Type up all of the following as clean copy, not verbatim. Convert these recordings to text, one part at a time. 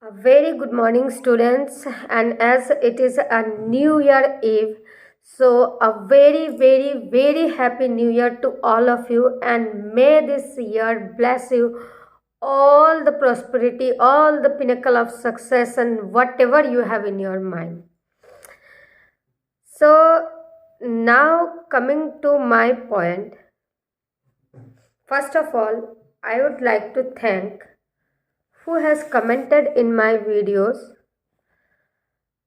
A very good morning, students. And as it is a New Year Eve, so a very happy New Year to all of you. And may this year bless you all the prosperity, all the pinnacle of success, and whatever you have in your mind. So, now coming to my point, first of all, I would like to thank who has commented in my videos.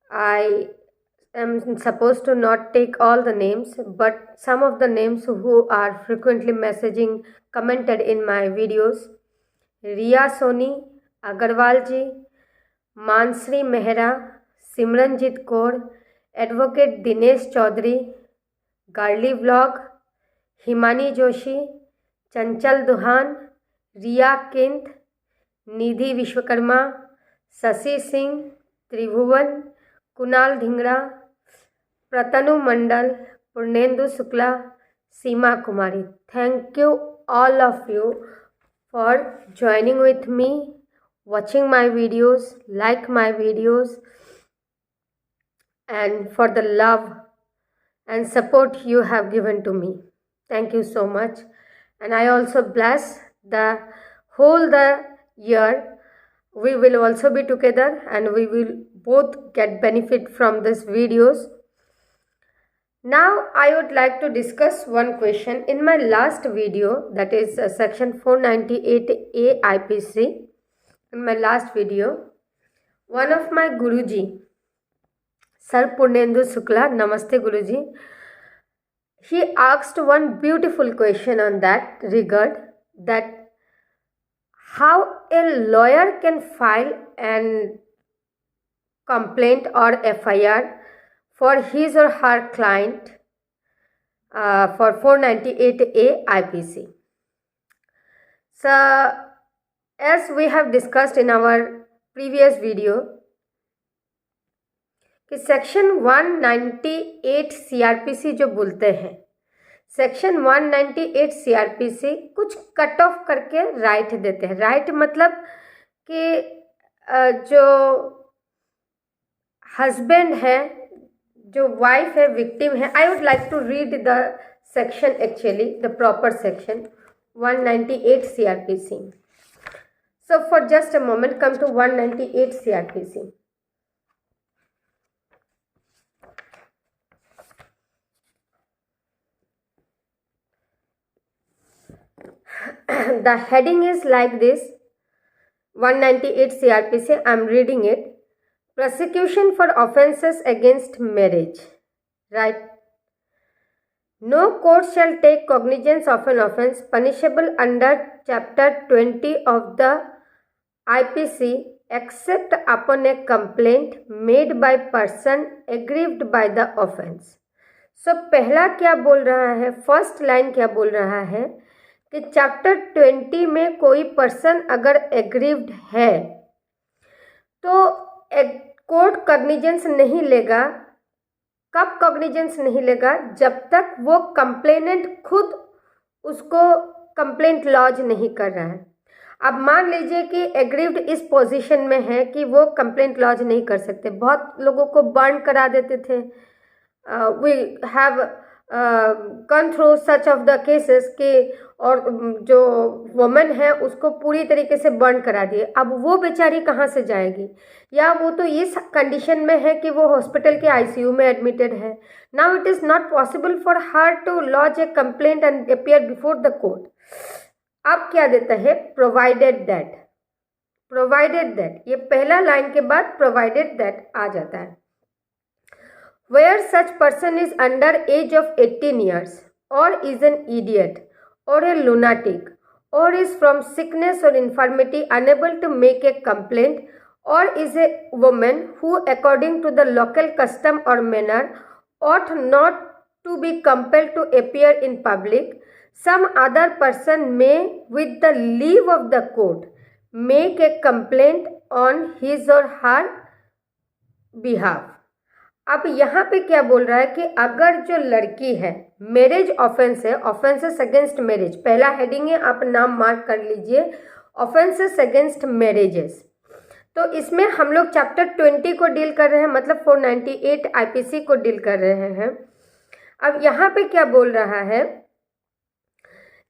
I am supposed to not take all the names, but some of the names who are frequently messaging commented in my videos. Riya Soni, Agarwal ji, Mansri Mehra, Simranjit Kaur, Advocate Dinesh Chaudhary, Garli Vlog, Himani Joshi, Chanchal Duhan, Riya Kint, Nidhi Vishwakarma, Shashi Singh, Tribhuvan, Kunal Dhingra, Pratanu Mandal, Purnendu Shukla, Seema Kumari. Thank you all of you for joining with me, watching my videos, like my videos, and for the love and support you have given to me. Thank you so much. And I also bless the whole year we will also be together and we will both get benefit from these videos. Now I would like to discuss one question. In my last video, that is section 498A IPC, in my last video, one of my Guruji, Sir Purnendu Shukla, Namaste Guruji, he asked one beautiful question on that regard, that how a lawyer can file an complaint or FIR for his or her client for 498A IPC. So, as we have discussed in our previous video, कि section 198 CRPC जो बोलते हैं, section 198 CRPC कुछ cut off करके right देते हैं. Right मतलब कि जो हस्बैंड है, जो वाइफ है, विक्टिम है. I would like to read the section, actually the proper section 198 CRPC. So for just a moment, come to 198 CRPC. The heading is like this, 198 CRPC, I am reading it. Prosecution for offences against marriage. Right? No court shall take cognizance of an offence punishable under chapter 20 of the IPC except upon a complaint made by person aggrieved by the offence. So पहला क्या बोल रहा है, first line क्या बोल रहा है कि चैप्टर 20 में कोई पर्सन अगर एग्रीव्ड है तो कोर्ट कॉग्निजेंस नहीं लेगा. कब कॉग्निजेंस नहीं लेगा? जब तक वो कंप्लेनेंट खुद उसको कंप्लेंट लॉज नहीं कर रहा है. अब मान लीजिए कि एग्रीव्ड इस पोजीशन में है कि वो कंप्लेंट लॉज नहीं कर सकते. बहुत लोगों को बर्न करा देते थे. We have gone through such of the cases के, और जो वुमेन है उसको पूरी तरीके से बर्न करा दिए. अब वो बेचारी कहाँ से जाएगी? या वो तो इस कंडीशन में है कि वो हॉस्पिटल के ICU में एडमिटेड है. Now it is not possible for her to lodge a complaint and appear before the court. अब क्या देता है? Provided that. प्रोवाइडेड दैट, ये पहला लाइन के बाद प्रोवाइडेड दैट आ जाता है. Where such person is under age of 18 years or is an idiot or a lunatic or is from sickness or infirmity unable to make a complaint or is a woman who according to the local custom or manner ought not to be compelled to appear in public, some other person may with the leave of the court make a complaint on his or her behalf. अब यहाँ पे क्या बोल रहा है कि अगर जो लड़की है, मैरिज ऑफेंस है, ऑफेंसेस अगेंस्ट मैरिज, पहला हेडिंग है, आप नाम मार्क कर लीजिए, ऑफेंसेस अगेंस्ट मैरिजेस. तो इसमें हम लोग चैप्टर 20 को डील कर रहे हैं, मतलब 498 आईपीसी को डील कर रहे हैं। अब यहाँ पे क्या बोल रहा है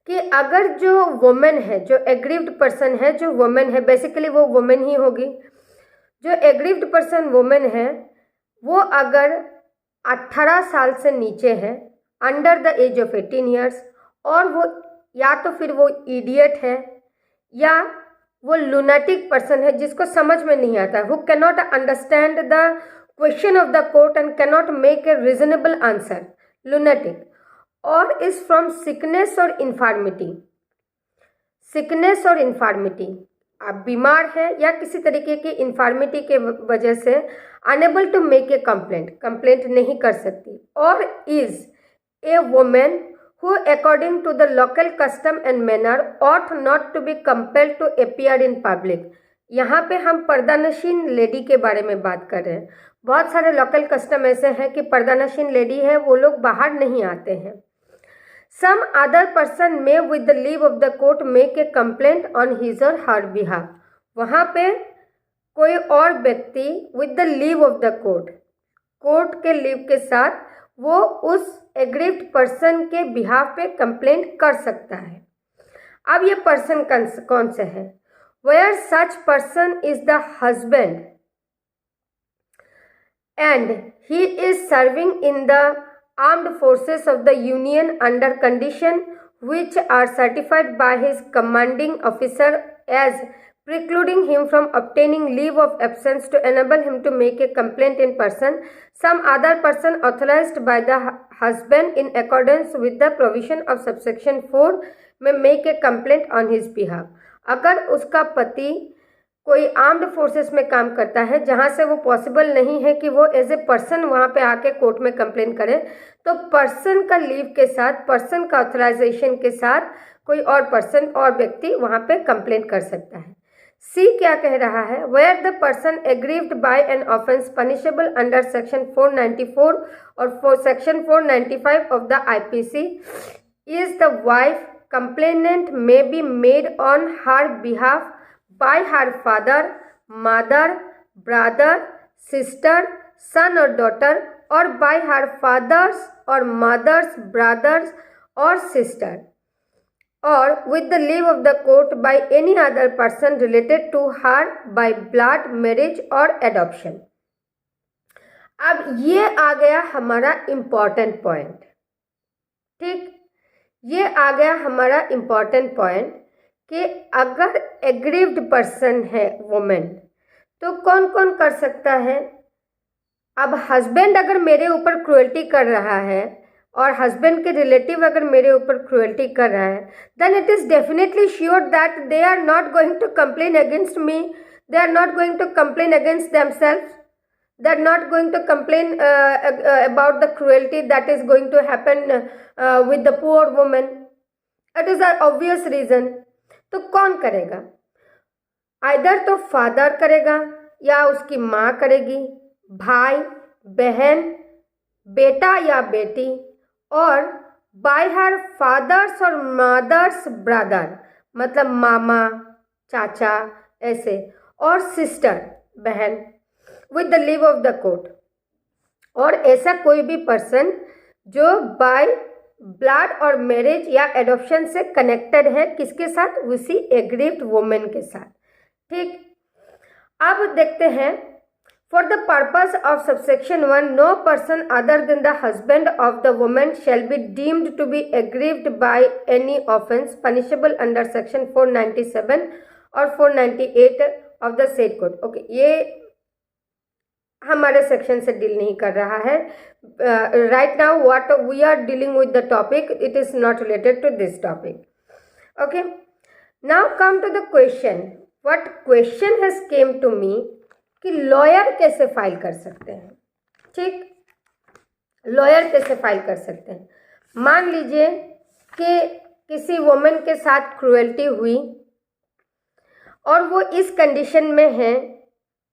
कि अगर जो वुमेन है, जो एग्रीव्ड पर्सन है, जो वुमेन है, बेसिकली वो वुमेन ही होगी, जो एग्रीव्ड पर्सन वुमेन है, वो अगर 18 साल से नीचे है, under the age of 18 years, और वो या तो फिर वो इडियट है या वो लूनाटिक पर्सन है जिसको समझ में नहीं आता, who can not understand the question of the court and can not make a reasonable answer, lunatic, और इज फ्रॉम सिकनेस और इन्फॉर्मिटी, सिकनेस और इन्फॉर्मिटी, आप बीमार है या किसी तरीके की इन्फॉर्मिटी के वजह से unable to make a complaint, complaint नहीं कर सकती, or is a women who according to the local custom and manner ought not to be compelled to appear in public। यहाँ पे हम पर्दानशीन लेडी के बारे में बात कर रहे हैं। बहुत सारे लोकल कस्टम ऐसे हैं कि पर्दानशीन लेडी है, वो लोग बाहर नहीं आते हैं। Some other person may with the leave of the court make a complaint on his or her behalf। वहाँ पे कोई और व्यक्ति with the leave of the court, court के लीव के साथ वो उस एग्रीव्ड पर्सन के बिहाफ पे कंप्लेंट कर सकता है। अब ये पर्सन कौन से है? Where such person is the husband and he is serving in the armed forces of the union under condition which are certified by his commanding officer as precluding him from obtaining leave of absence to enable him to make a complaint in person, some other person authorized by the husband in accordance with the provision of subsection 4 may make a complaint on his behalf। अगर उसका पति कोई armed forces में काम करता है जहाँ से वो पॉसिबल नहीं है कि वो एज ए पर्सन वहाँ पे आके कोर्ट में कंप्लेन करे, तो पर्सन का लीव के साथ, पर्सन का ऑथराइजेशन के साथ कोई और पर्सन और व्यक्ति वहाँ पे कंप्लेन कर सकता है। सी क्या कह रहा है? Where the person aggrieved by an offence punishable under section 494 और section 495 of the IPC is the wife, complainant may be made on her behalf by her father, mother, brother, sister, son or daughter, or by her father's or mother's brothers or sister, or with the leave of the court by any other person related to her by blood, marriage or adoption। अब ये आ गया हमारा important point, ठीक, ये आ गया हमारा important point कि अगर एग्रीव्ड पर्सन है वुमेन तो कौन कौन कर सकता है। अब हस्बैंड अगर मेरे ऊपर क्रुएल्टी कर रहा है और हस्बैंड के रिलेटिव अगर मेरे ऊपर क्रुएल्टी कर रहा है, then it is definitely sure that they are not going to complain against me, they are not going to complain against themselves, they are not going to complain about the cruelty that is going to happen with the poor woman। It is an obvious reason। तो कौन करेगा? Either तो father करेगा या उसकी माँ करेगी, भाई, बहन, बेटा या बेटी, और बाय हर फादर्स और मदर्स ब्रदर, मतलब मामा, चाचा, ऐसे, और सिस्टर, बहन, with the leave of the court. और ऐसा कोई भी पर्सन जो बाय ब्लड और मैरिज या एडॉप्शन से कनेक्टेड है, किसके साथ? उसी एग्रीव्ड वुमेन के साथ, ठीक। अब देखते हैं, for the purpose of subsection 1 no person other than the husband of the women shall be deemed to be aggrieved by any offence punishable under section 497 और 498 of the said code. Okay, ये हमारे section से deal नहीं कर रहा है। Right now what we are dealing with the topic, it is not related to this topic. Okay, now come to the question. What question has came to me कि lawyer कैसे file कर सकते हैं, ठीक, लॉयर कैसे file कर सकते हैं। मान लीजिए कि किसी वुमेन के साथ क्रुएल्टी हुई और वो इस कंडीशन में है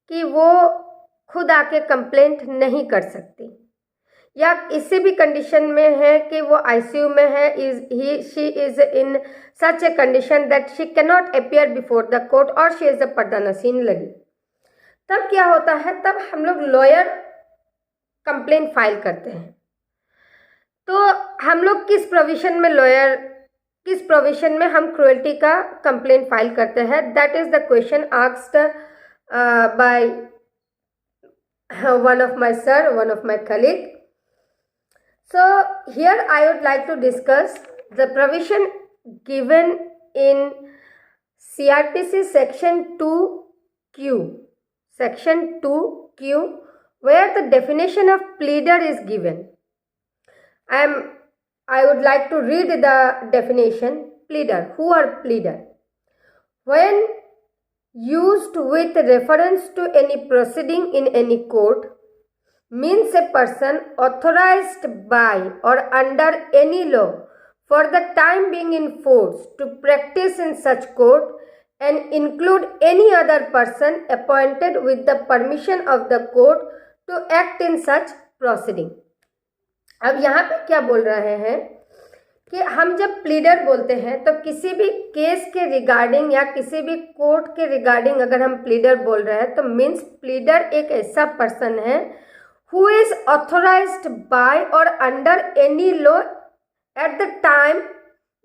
कि वो खुद आके कंप्लेंट नहीं कर सकती, या इससे भी कंडीशन में है कि वो आईसीयू में है, she is in such a condition that she can not appear before the court और शी इज अ पर्दानशीन लेडी। तब क्या होता है, तब हम लोग लॉयर कंप्लेंट फाइल करते हैं। तो हम लोग किस प्रोविजन में हम क्रुएल्टी का कंप्लेंट फाइल करते हैं? That is the question asked by one of my sir, one of my colleague. So here I would like to discuss the provision given in CRPC section 2Q, where the definition of pleader is given. I would like to read the definition. Pleader. Who are pleader? When used with reference to any proceeding in any court, means a person authorized by or under any law for the time being in force to practice in such court and include any other person appointed with the permission of the court to act in such proceeding. अब यहाँ पे क्या बोल रहे हैं कि हम जब प्लीडर बोलते हैं तो किसी भी केस के रिगार्डिंग या किसी भी कोर्ट के रिगार्डिंग अगर हम प्लीडर बोल रहे हैं तो मीन्स प्लीडर एक ऐसा पर्सन है हु इज ऑथोराइज्ड बाय और under any law at the time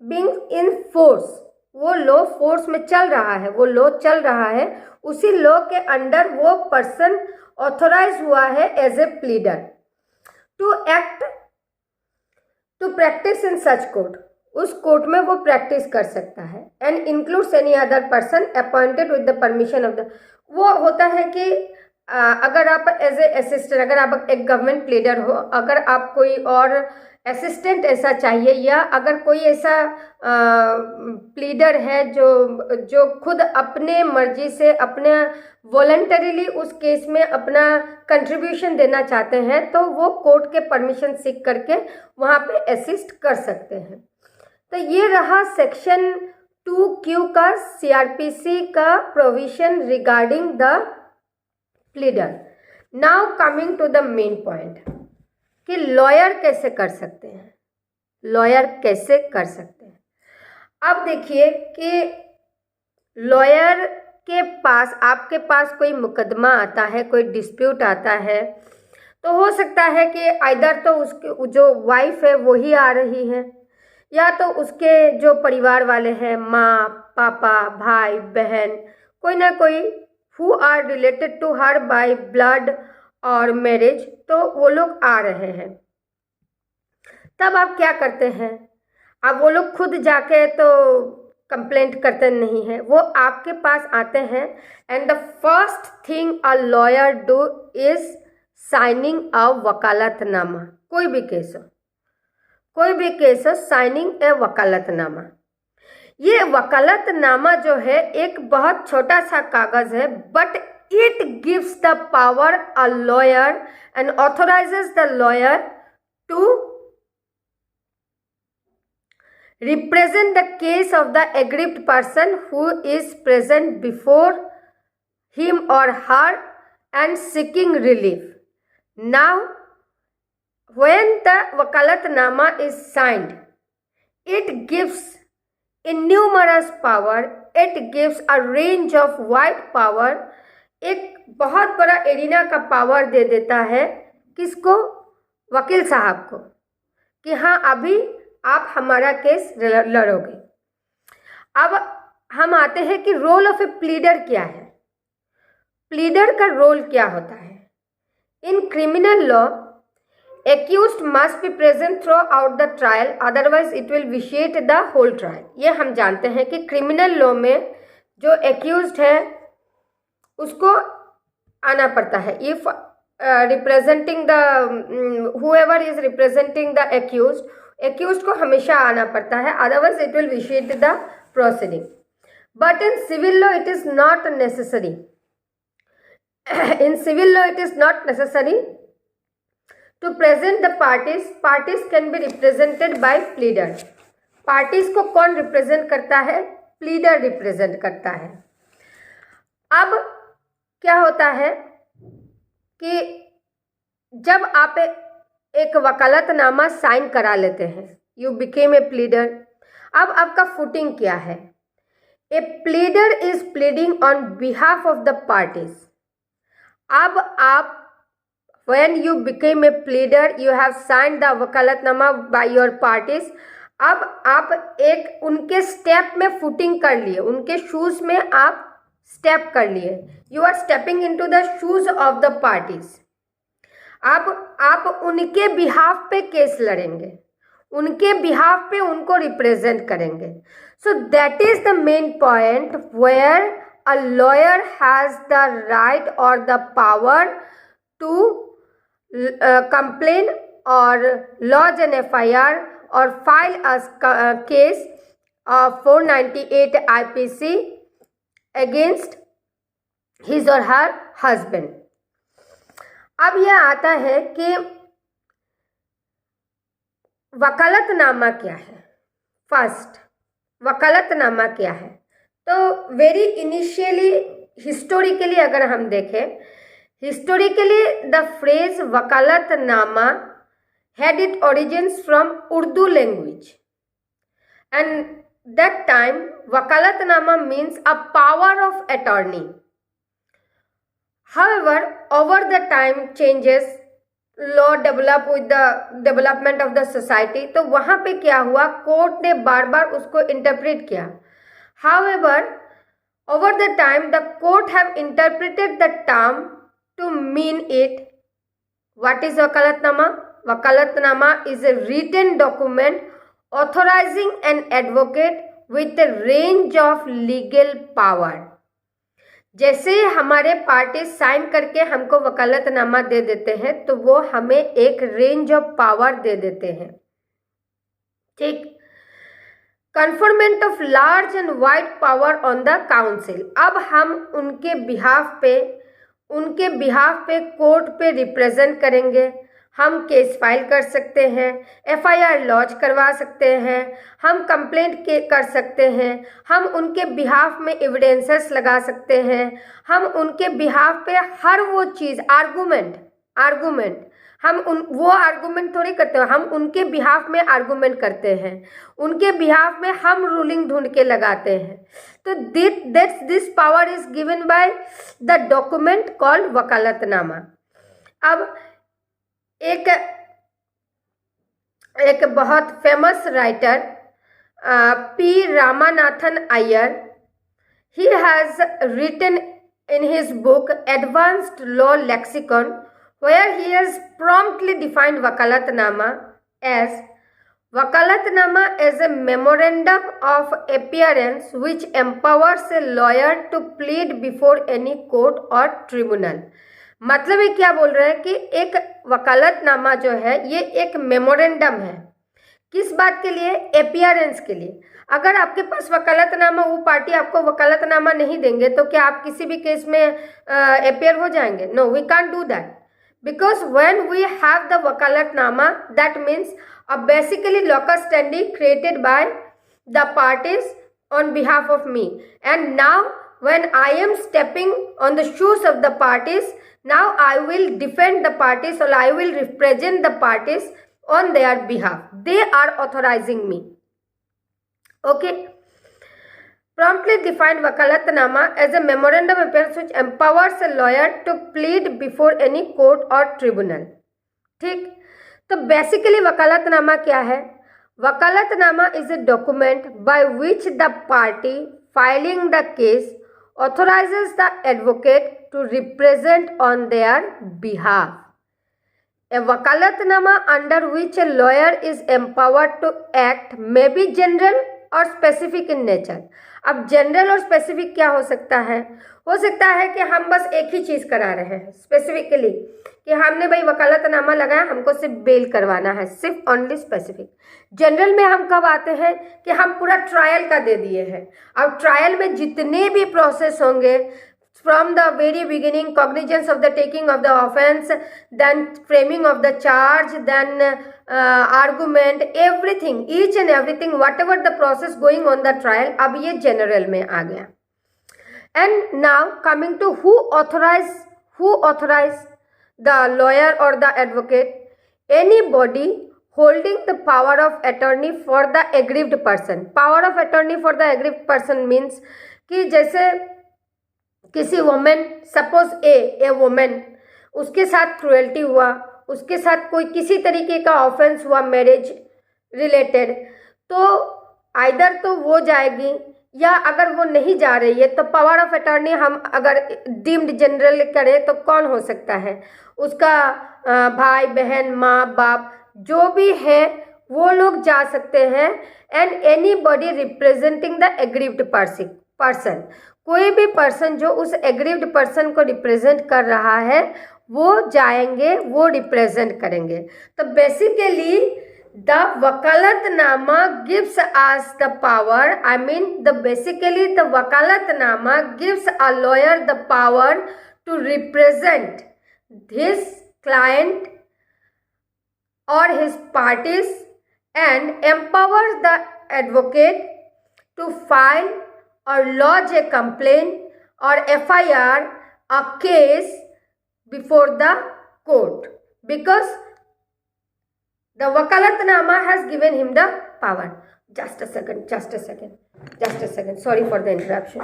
being in force. वो लॉ फोर्स में चल रहा है, वो लॉ चल रहा है, उसी लॉ के अंडर वो पर्सन ऑथोराइज हुआ है as a pleader to act to practice in such court. उस कोर्ट में वो प्रैक्टिस कर सकता है। And includes any other person appointed with the permission of the, वो होता है कि अगर आप एज ए असिस्टेंट, अगर आप एक गवर्नमेंट प्लीडर हो, अगर आप कोई और असिस्टेंट ऐसा चाहिए या अगर कोई ऐसा प्लीडर है जो खुद अपने मर्जी से अपने वॉलंटरीली उस केस में अपना कंट्रीब्यूशन देना चाहते हैं तो वो कोर्ट के परमिशन सीख करके वहाँ पे असिस्ट कर सकते हैं। तो ये रहा सेक्शन 2Q का CRPC का provision regarding the pleader. Now coming to the main point कि लॉयर कैसे कर सकते हैं, लॉयर कैसे कर सकते हैं। अब देखिए कि लॉयर के पास, आपके पास कोई मुकदमा आता है, कोई डिस्प्यूट आता है, तो हो सकता है कि आइदर तो उसके जो वाइफ है वो ही आ रही है या तो उसके जो परिवार वाले हैं, माँ, पापा, भाई, बहन, कोई ना कोई who are related to her by blood or marriage, तो वो लोग आ रहे हैं। तब आप क्या करते हैं? अब वो लोग खुद जाके तो कंप्लेंट करते नहीं हैं, वो आपके पास आते हैं। And the first thing a lawyer do is signing a vakalatnama. कोई भी केस हो, साइनिंग ए वकालतनामा। ये वकालतनामा जो है एक बहुत छोटा सा कागज है, but it gives the power a lawyer and authorizes the lawyer to represent the case of the aggrieved person who is present before him or her and seeking relief. Now, when the wakalatnama is signed, it gives innumerous power, it gives a range of wide power, एक बहुत बड़ा arena का power दे देता है किसको? वकील साहब को, कि हाँ अभी आप हमारा केस लड़ोगे। अब हम आते हैं कि रोल ऑफ ए प्लीडर क्या है। प्लीडर का रोल क्या होता है? In criminal law accused must be present throughout the trial, otherwise it will vitiate the whole trial. ये हम जानते हैं कि क्रिमिनल लॉ में जो एक्यूज्ड है उसको आना पड़ता है। If representing the whoever is representing the accused को हमेशा आना पड़ता है, otherwise it will vitiate the proceeding. But in civil law it is not necessary. In civil law it is not necessary to present the parties. Parties can be represented by pleader. Parties को कौन represent करता है? Pleader represent करता है। अब क्या होता है कि जब आप एक वकालतनामा साइन करा लेते हैं, यू बिकेम ए प्लीडर। अब आपका फुटिंग क्या है? A pleader is pleading on behalf of the parties अब आप when you became a pleader you have signed the वकालतनामा by your parties। अब आप एक उनके स्टेप में फुटिंग कर लिए, उनके शूज में आप स्टेप कर लिए, you are stepping into the shoes of the parties. आप उनके बिहाफ पे केस लड़ेंगे, उनके बिहाफ पे उनको रिप्रेजेंट करेंगे। So that is the main point where a lawyer has the right or the power to complain or lodge an FIR or file a case of 498 IPC against his or her husband. अब यह आता है कि वकालतनामा क्या है। First, वकालतनामा क्या है? तो वेरी इनिशियली हिस्टोरिकली अगर हम देखें, historically the phrase vakalatnama had its origins from Urdu language, and that time wakalatnama means a power of attorney. However, over the time changes, law develop with the development of the society, तो वहाँ पे क्या हुआ, court ने बार बार उसको interpret किया। However, over the time the court have interpreted the term to mean it. What is wakalatnama? Wakalatnama is a written document authorizing an advocate with a range of legal power। जैसे हमारे party sign करके हमको वकालतनामा दे देते हैं तो वो हमें एक रेंज ऑफ पावर दे देते हैं, ठीक। Conferment of large and wide power on the council. अब हम उनके बिहाफ पे कोर्ट पे रिप्रेजेंट करेंगे, हम केस फाइल कर सकते हैं, FIR लॉन्च करवा सकते हैं, हम कंप्लेंट कर सकते हैं, हम उनके बिहाफ में एविडेंसेस लगा सकते हैं, हम उनके बिहाफ पे हर वो चीज़ आर्गूमेंट हम वो आर्गूमेंट थोड़ी करते हैं, हम उनके बिहाफ में आर्गूमेंट करते हैं, उनके बिहाफ में हम रूलिंग ढूंढ के लगाते हैं। तो this power is given by the document called vakalatnama. अब एक बहुत famous writer P. Ramanathan Iyer, he has written in his book Advanced Law Lexicon, where he has promptly defined wakalatnama as a memorandum of appearance which empowers a lawyer to plead before any court or tribunal। मतलब ये क्या बोल रहे हैं कि एक वकालतनामा जो है ये एक मेमोरेंडम है, किस बात के लिए? अपीयरेंस के लिए। अगर आपके पास वकालतनामा, वो पार्टी आपको वकालतनामा नहीं देंगे तो क्या आप किसी भी केस में अपीयर हो जाएंगे? No, we can't do that, because when we have the wakalatnama, that means a basically locus standi created by the parties on behalf of me, and now when I am stepping on the shoes of the parties, now I will defend the parties or I will represent the parties on their behalf. They are authorizing me. Okay. Promptly defined wakalatnama as a memorandum of appearance which empowers a lawyer to plead before any court or tribunal। ठीक, तो basically वकालतनामा क्या है? वकालतनामा is a document by which the party filing the case authorizes the advocate to represent on their behalf। A wakalatnama under which a lawyer is empowered to act may be general और specific in nature. अब general और specific क्या हो सकता है? हो सकता है कि हम बस एक ही चीज़ करा रहे हैं स्पेसिफिकली, कि हमने भाई वकालतनामा लगाया, हमको सिर्फ बेल करवाना है, सिर्फ ओनली स्पेसिफिक। जनरल में हम कब आते हैं कि हम पूरा ट्रायल का दे दिए हैं। अब ट्रायल में जितने भी प्रोसेस होंगे, from the very beginning, cognizance of the taking of the offense, then framing of the charge, then argument, everything, each and everything, whatever the process going on the trial, अब ये general में आ गया। And now coming to who authorize the lawyer or the advocate? Anybody holding the power of attorney for the aggrieved person। Power of attorney for the aggrieved person means कि जैसे किसी women, suppose ए women, उसके साथ cruelty हुआ, उसके साथ कोई किसी तरीके का ऑफेंस हुआ मैरिज रिलेटेड, तो आइदर तो वो जाएगी, या अगर वो नहीं जा रही है तो पावर ऑफ अटॉर्नी हम अगर डीम्ड जनरल करें तो कौन हो सकता है, उसका भाई बहन माँ बाप जो भी है वो लोग जा सकते हैं। And any body representing the aggrieved person, कोई भी पर्सन जो उस एग्रीव्ड पर्सन को रिप्रेजेंट कर रहा है वो जाएंगे, वो रिप्रेजेंट करेंगे। तो basically the vakalatnama gives us the power, I mean basically the vakalatnama gives a lawyer the power to represent his client or his parties and empowers the advocate to file or lodge a complaint or FIR, a case before the court, because the Wakalatnama has given him the power. Just a second. Sorry for the interruption.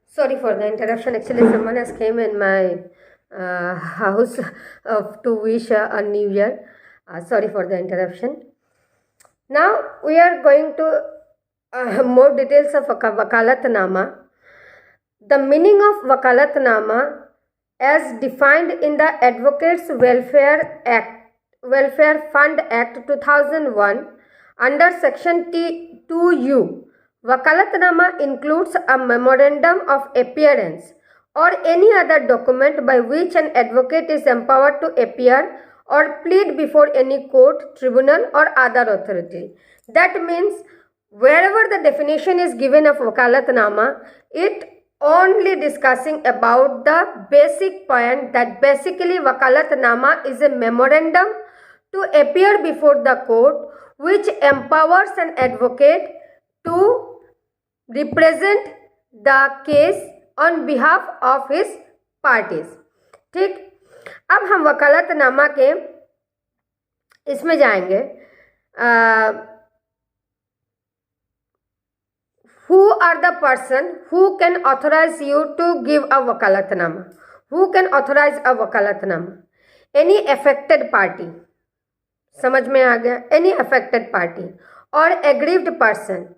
Sorry for the interruption. Actually, someone has came in my house to wish a new year. Sorry for the interruption. Now we are going to more details of Wakalatnama. The meaning of Wakalatnama as defined in the Advocates Welfare Fund Act 2001 under section 2U. Wakalatnama includes a memorandum of appearance or any other document by which an advocate is empowered to appear or plead before any court, tribunal or other authority. That means wherever the definition is given of Wakalatnama, it only discussing about the basic point that basically Wakalatnama is a memorandum to appear before the court which empowers an advocate to represent the case on behalf of his parties. ठीक, अब हम वकालतनामा के इसमें जाएंगे। Who are the person who can authorize you to give a wakalatnama? Who can authorize a wakalatnama? Any affected party, समझ में आ गया? Any affected party or aggrieved person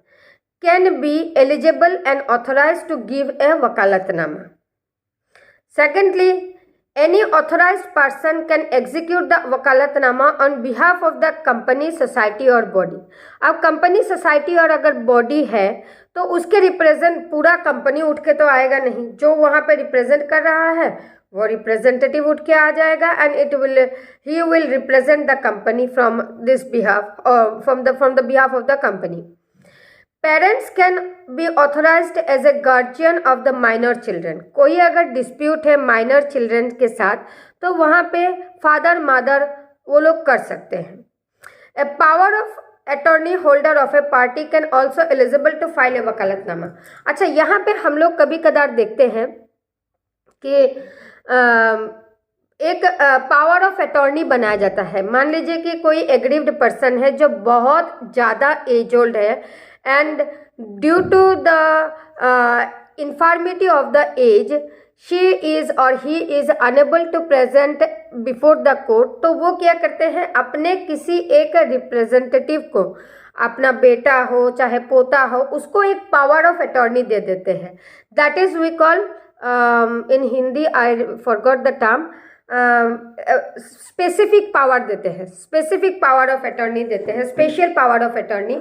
can be eligible and authorized to give a wakalatnama. Secondly, any authorized person can execute the वकालतनामा on behalf of the company, society और body. अब company, society और अगर body है तो उसके represent पूरा company उठ के तो आएगा नहीं, जो वहाँ पे रिप्रेजेंट कर रहा है वो रिप्रेजेंटेटिव उठ के आ जाएगा and he will represent the company from this behalf from the behalf of the company. Parents can be authorized as a guardian of the minor children. कोई अगर डिस्प्यूट है माइनर चिल्ड्रन के साथ तो वहाँ पे फादर मदर वो लोग कर सकते हैं. A power of attorney holder of a party can also eligible to file a वकालतनामा. अच्छा, यहाँ पे हम लोग कभी कदार देखते हैं कि एक पावर ऑफ अटॉर्नी बनाया जाता है. मान लीजिए कि कोई एग्रीव्ड पर्सन है जो बहुत ज़्यादा एज ओल्ड है and due to the infirmity of the age she is or he is unable to present before the court, तो वो क्या करते हैं अपने किसी एक रिप्रेजेंटेटिव को, अपना बेटा हो चाहे पोता हो, उसको एक पावर ऑफ अटॉर्नी दे देते हैं. That is we call in Hindi, I forgot the term, specific power देते हैं, स्पेसिफिक पावर ऑफ अटॉर्नी देते हैं, स्पेशल पावर ऑफ अटॉर्नी,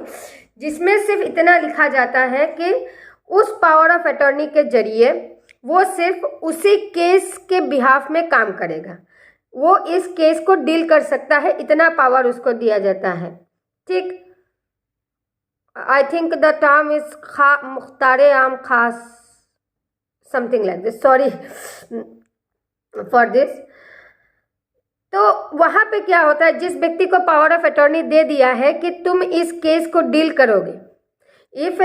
जिसमें सिर्फ इतना लिखा जाता है कि उस पावर ऑफ अटॉर्नी के जरिए वो सिर्फ उसी केस के बिहाफ में काम करेगा, वो इस केस को डील कर सकता है, इतना पावर उसको दिया जाता है. ठीक, I think the term is मुख्तारे आम खास, something like this, sorry for this. तो वहाँ पे क्या होता है, जिस व्यक्ति को पावर ऑफ अटॉर्नी दे दिया है कि तुम इस केस को डील करोगे, if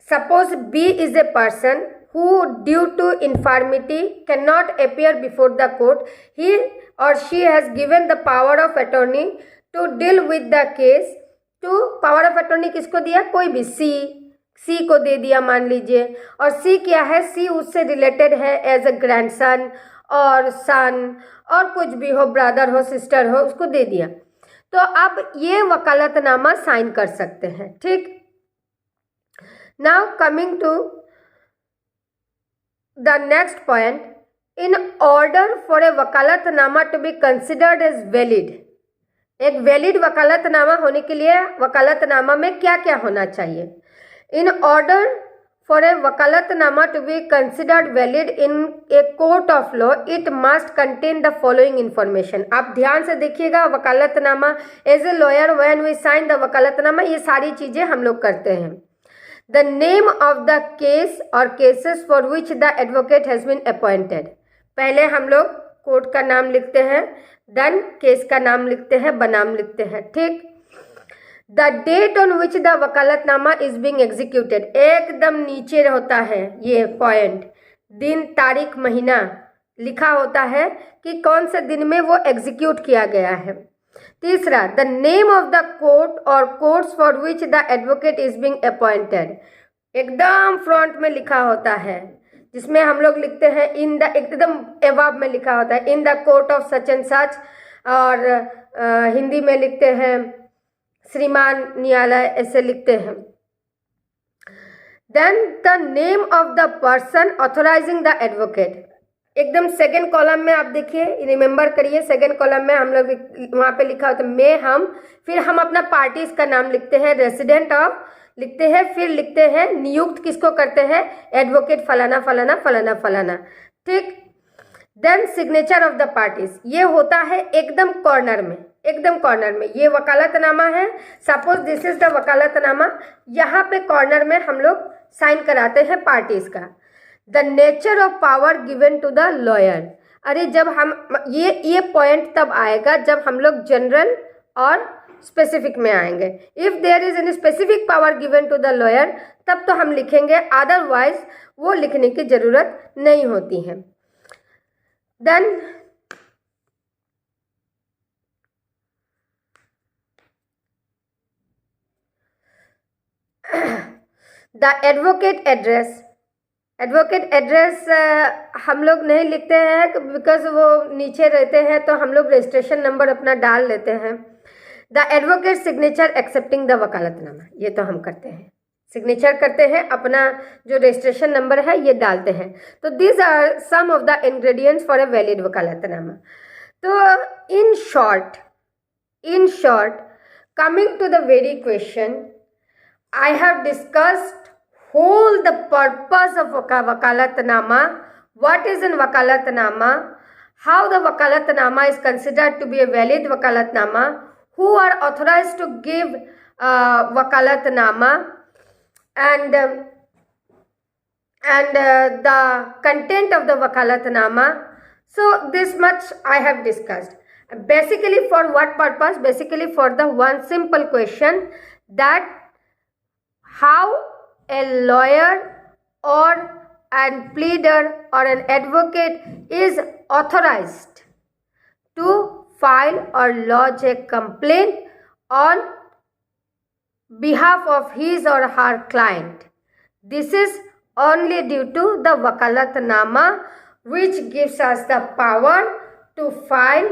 suppose B is a person who due to infirmity can not appear before the court, he और she has given the power of attorney to deal with the case to power of attorney किसको दिया, कोई भी सी को दे दिया मान लीजिए, और सी क्या है, सी उससे रिलेटेड है एज अ ग्रैंडसन और सन और कुछ भी हो, ब्रदर हो सिस्टर हो, उसको दे दिया। तो अब ये वकालतनामा साइन कर सकते हैं। ठीक, now coming to the next point, in order for a vakalatnama to be considered as valid, एक वैलिड वकालतनामा होने के लिए वकालतनामा में क्या क्या होना चाहिए। In order for a vakalatnama to be considered valid in a court of law it must contain the following information. आप ध्यान से देखिएगा, vakalatnama as a lawyer when we sign the vakalatnama, ये सारी चीजें हम लोग करते हैं। The name of the case और cases for which the advocate has been appointed, पहले हम लोग कोर्ट का नाम लिखते हैं, देन केस का नाम लिखते हैं, बनाम लिखते हैं। ठीक, the date on which the vakalatnama is being executed, एकदम नीचे होता है ये पॉइंट, दिन तारीख महीना लिखा होता है कि कौन से दिन में वो एग्जीक्यूट किया गया है। तीसरा, the name of the court और courts for which the advocate is being appointed, एकदम फ्रंट में लिखा होता है, जिसमें हम लोग लिखते हैं इन द, एकदम एवाब में लिखा होता है in the court of such and such, और हिंदी में लिखते हैं श्रीमान न्यायालय, ऐसे लिखते हैं। Then the name of the person authorising the advocate, एकदम सेकेंड कॉलम में आप देखिए, रिमेंबर करिए, सेकेंड कॉलम में हम लोग वहाँ पे लिखा होता है मैं, हम, फिर हम अपना पार्टीज का नाम लिखते हैं, रेसिडेंट ऑफ लिखते हैं, फिर लिखते हैं नियुक्त किसको करते हैं, एडवोकेट फलाना फलाना फलाना फलाना। ठीक, then signature of the parties, ये होता है एकदम कॉर्नर में, एकदम कॉर्नर में, ये वकालतनामा है, सपोज दिस इज द वकालतनामा, यहाँ पे कॉर्नर में हम लोग साइन कराते हैं पार्टीज का। The nature of power given to the lawyer, अरे जब हम ये पॉइंट तब आएगा जब हम लोग जनरल और स्पेसिफिक में आएंगे। If there is any specific power given to the lawyer तब तो हम लिखेंगे, अदरवाइज वो लिखने की जरूरत नहीं होती है। Then the advocate address, advocate address हम लोग नहीं लिखते हैं बिकॉज वो नीचे रहते हैं, तो हम लोग रजिस्ट्रेशन नंबर अपना डाल लेते हैं। The advocate signature accepting the vakalatnama, ये तो हम करते हैं, सिग्नेचर करते हैं, अपना जो रजिस्ट्रेशन नंबर है ये डालते हैं। तो these are some of the ingredients for a valid vakalatnama. तो in short coming to the very question, I have discussed whole the purpose of wakalatnama, what is in wakalatnama, how the wakalatnama is considered to be a valid wakalatnama, who are authorized to give wakalatnama, and the content of the wakalatnama. So this much I have discussed. Basically for what purpose? Basically for the one simple question that how a lawyer or an pleader or an advocate is authorized to file or lodge a complaint on behalf of his or her client. This is only due to the wakalatnama, which gives us the power to file,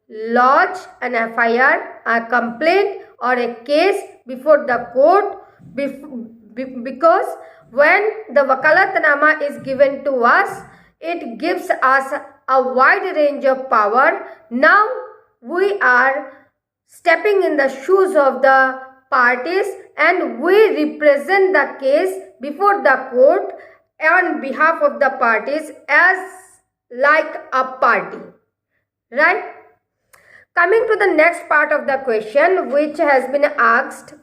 lodge an FIR, a complaint or a case before the court, because when the wakalatnama is given to us, it gives us a wide range of power. Now we are stepping in the shoes of the parties and we represent the case before the court on behalf of the parties as like a party, right? Coming to the next part of the question, which has been asked,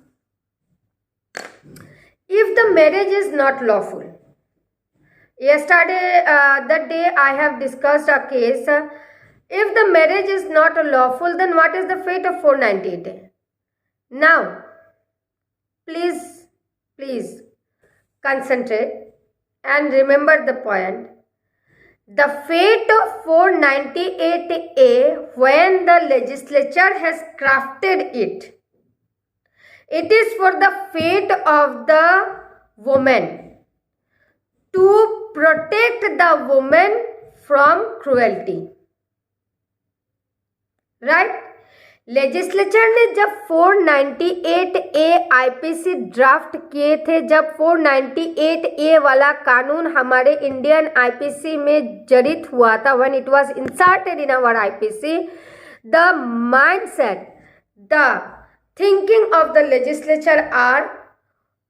if the marriage is not lawful. Yesterday, that day I have discussed a case. If the marriage is not lawful, then what is the fate of 498A? Now, please concentrate and remember the point. The fate of 498A, when the legislature has crafted it, It is for the fate of the woman, to protect the woman from cruelty. Right? Legislature ने जब 498A IPC draft किए थे, जब 498A वाला कानून हमारे Indian IPC में जड़ित हुआ था, when it was inserted in our IPC, the mindset, the thinking of the legislature are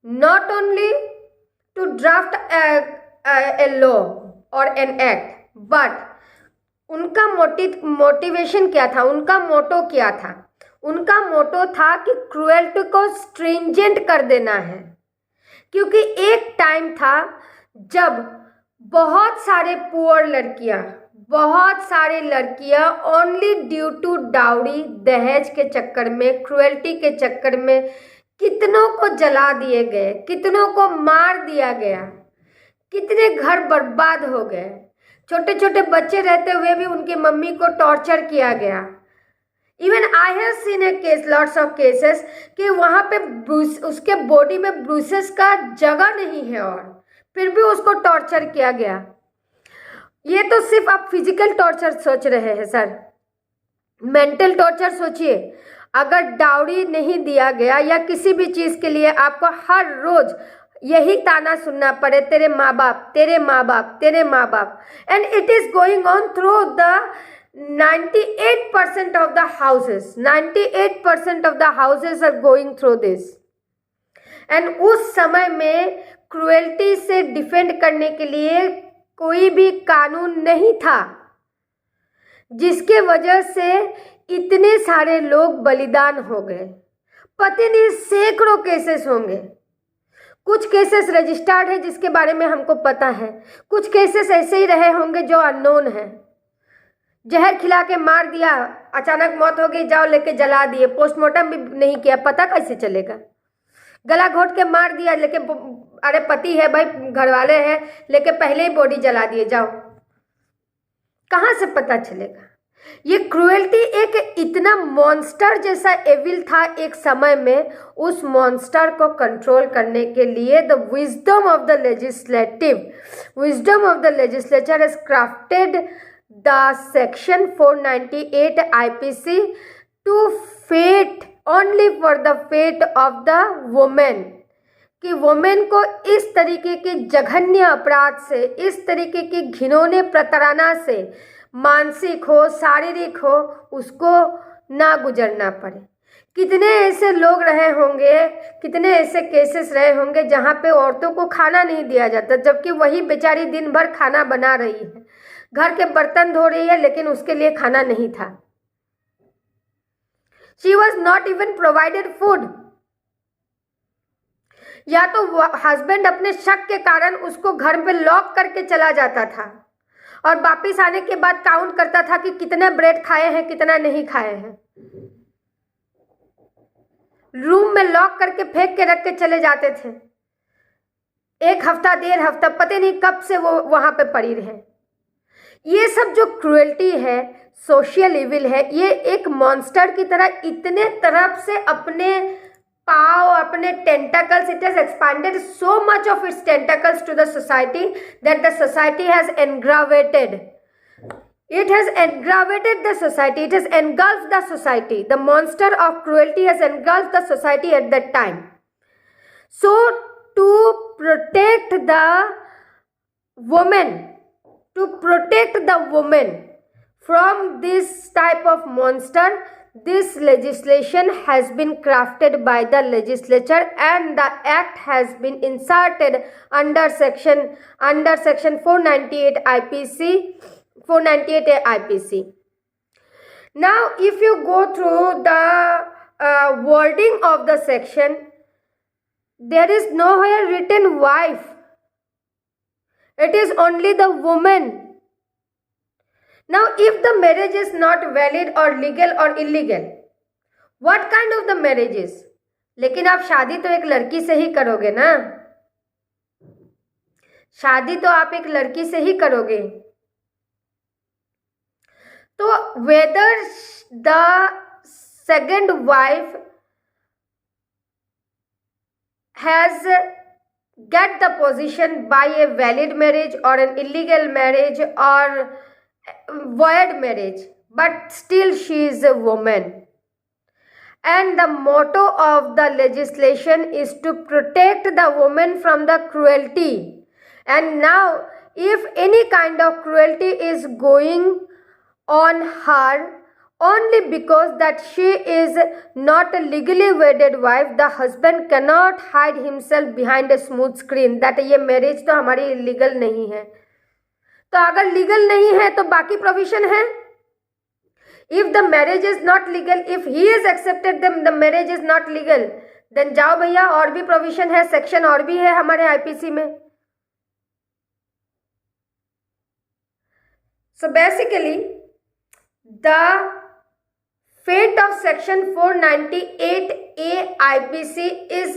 not only to draft a law or an act, but उनका मोटिवेशन क्या था, उनका मोटो क्या था? उनका मोटो था कि क्रुएल्टी को स्ट्रिंजेंट कर देना है। क्योंकि एक टाइम था जब बहुत सारे पुअर लड़कियां, बहुत सारी लड़कियां ओनली ड्यू टू डाउरी, दहेज के चक्कर में, क्रुएल्टी के चक्कर में कितनों को जला दिए गए, कितनों को मार दिया गया, कितने घर बर्बाद हो गए। छोटे छोटे बच्चे रहते हुए भी उनकी मम्मी को टॉर्चर किया गया। Even I have seen A case, lots of cases, कि वहाँ पे उसके बॉडी में ब्रूसेस का जगह नहीं है और फिर भी उसको टॉर्चर किया गया। ये तो सिर्फ आप फिजिकल टॉर्चर सोच रहे हैं सर, मेंटल टॉर्चर सोचिए। अगर डाउरी नहीं दिया गया या किसी भी चीज़ के लिए आपको हर रोज यही ताना सुनना पड़े, तेरे माँ बाप, तेरे माँ बाप, तेरे माँ बाप, and it is going on through the 98% of the houses, 98% of the houses are going through this. And उस समय में क्रुएल्टी से डिफेंड करने के लिए कोई भी कानून नहीं था, जिसके वजह से इतने सारे लोग बलिदान हो गए। पता नहीं सैकड़ों केसेस होंगे। कुछ केसेस रजिस्टर्ड है जिसके बारे में हमको पता है, कुछ केसेस ऐसे ही रहे होंगे जो अननोन है। जहर खिला के मार दिया, अचानक मौत हो गई, जाओ लेके जला दिए, पोस्टमार्टम भी नहीं किया, पता कैसे चलेगा? गला घोट के मार दिया, लेके अरे पति है भाई, घर वाले हैं, लेके पहले ही बॉडी जला दिए, जाओ, कहाँ से पता चलेगा? ये क्रुएल्टी एक इतना मॉन्स्टर जैसा एविल था एक समय में। उस मॉन्स्टर को कंट्रोल करने के लिए the wisdom of the legislature has crafted the section 498 IPC to fate, only for the fate of the women, कि वुमेन को इस तरीके के जघन्य अपराध से, इस तरीके की घिनौने प्रताड़ना से, मानसिक हो शारीरिक हो, उसको ना गुजरना पड़े। कितने ऐसे लोग रहे होंगे, कितने ऐसे केसेस रहे होंगे जहाँ पे औरतों को खाना नहीं दिया जाता, जबकि वही बेचारी दिन भर खाना बना रही है, घर के बर्तन धो रही है, लेकिन उसके लिए खाना नहीं था। She was not even provided food. या तो हस्बैंड अपने शक के कारण उसको घर पे लॉक करके चला जाता था और वापिस आने के बाद काउंट करता था कि कितने ब्रेड खाए हैं, कितना नहीं खाए हैं। रूम में लॉक करके फेंक के रख के चले जाते थे। 1 हफ्ता 1.5 हफ्ता, पता नहीं कब से वो वहां पे पड़ी रहे। ये सब जो क्रुएल्टी है, सोशल इविल है, ये एक मॉन्स्टर की तरह इतने तरफ से अपने पाव, अपने tentacles, it has expanded so much of its tentacles to the society that the society has engravated. It has engravated the society. It has engulfed the society. The monster of cruelty has engulfed the society at that time. So, to protect the woman, from this type of monster, this legislation has been crafted by the legislature, and the act has been inserted under section 498 IPC, 498A IPC. Now, if you go through the wording of the section, there is nowhere written wife. It is only the woman. Now, if the marriage is not valid or legal or illegal, what kind of the marriage is? लेकिन आप शादी तो एक लड़की से ही करोगे ना, शादी तो आप एक लड़की से ही करोगे। तो whether the second wife has get the position by a valid marriage or an illegal marriage or void marriage, but still she is a woman. And the motto of the legislation is to protect the woman from the cruelty. And now, if any kind of cruelty is going on her only because that she is not a legally wedded wife, the husband cannot hide himself behind a smooth screen that ये marriage तो हमारी illegal नहीं है. तो अगर legal नहीं है तो बाकी provision है. If the marriage is not legal, if he is accepted, then the marriage is not legal, then जाओ भैया और भी provision है, section और भी है हमारे IPC में. So basically, the fate of section 498A IPC is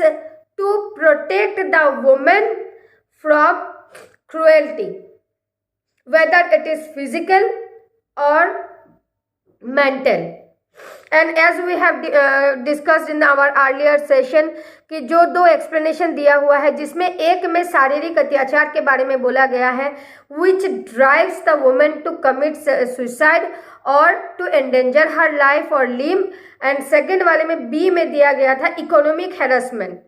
to protect the woman from cruelty, whether it is physical or mental. And as we have discussed in our earlier session कि जो दो explanation दिया हुआ है जिसमें एक में शारीरिक अत्याचार के बारे में बोला गया है which drives the woman to commit suicide or to endanger her life or limb, and second वाले में बी में दिया गया था economic harassment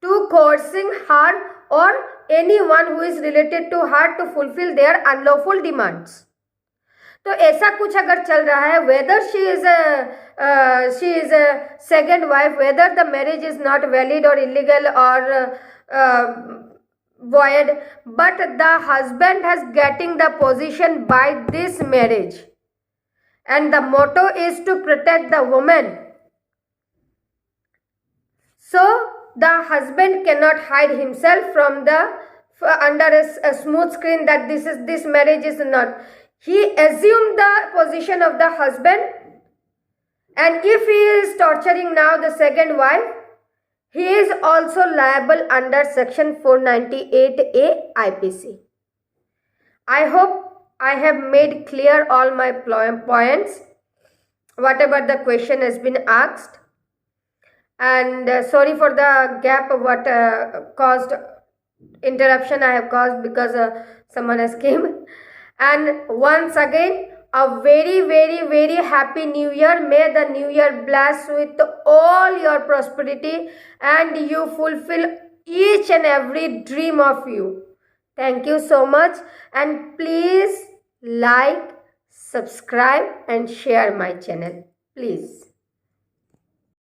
to coercing her or anyone who is related to her to fulfill their unlawful demands. तो ऐसा कुछ अगर चल रहा है, whether she is a second wife, whether the marriage is not valid or illegal or void, but the husband has getting the position by this marriage, and the motto is to protect the woman. So the husband cannot hide himself from the under a smooth screen that this marriage is not. He assumed the position of the husband, and if he is torturing now the second wife, he is also liable under section 498A IPC. I hope I have made clear all my points, whatever the question has been asked, and sorry for the gap of what caused interruption I have caused because someone has came. And once again, a very, very, very happy new year. May the new year bless with all your prosperity and you fulfill each and every dream of you. Thank you so much, and please like, subscribe and share my channel. Please.